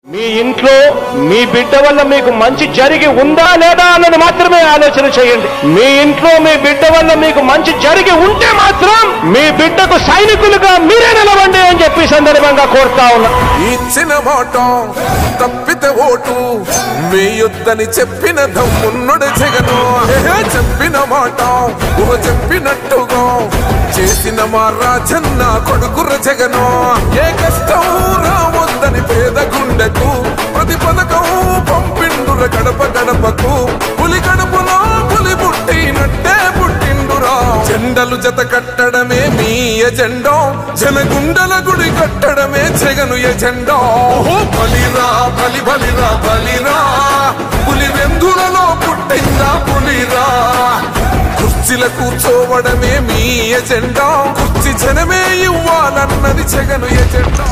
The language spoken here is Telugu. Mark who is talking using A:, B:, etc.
A: మీ ఇంట్లో మీ బిడ్డ వల్ల మీకు మంచి జరిగి ఉందా లేదా అన్నది మాత్రమే ఆలోచన చేయండి. మీ ఇంట్లో మీ బిడ్డ వల్ల మీకు మంచి జరిగి ఉంటే మాత్రం మీ బిడ్డకు సైనికులుగా మీరే నిలవండి అని చెప్పి సందర్భంగా కోరుతా ఉన్నా.
B: ఇచ్చిన మాట తప్పితే ఓటు వేయొద్దని చెప్పిన దమ్మున్నడు జగను. చెప్పిన మాట చెప్పినట్టుగా చేసిన మా రాజన్న కొడుకుర జగను. ఏ కష్టం రావద్దని పేద గుండెకు ప్రతి పథకం పంపిండుర గడప గడపకు. పులి గడపలో పులి పుట్టినట్టే పుట్టిండురా. జెండలు జత కట్టడమే మీ ఎజెండా, జనగుండల గుడి కట్టడమే జగను ఎజెండా. బలిరా బలి బలిరా బలిరా, పులి వెందులలో పుట్టిందా పులిరా. కుర్చీల కూర్చోవడమే మీ ఎజెండా, కుర్చీ జనమే ఇవ్వాలన్నది జగను ఎజెండా.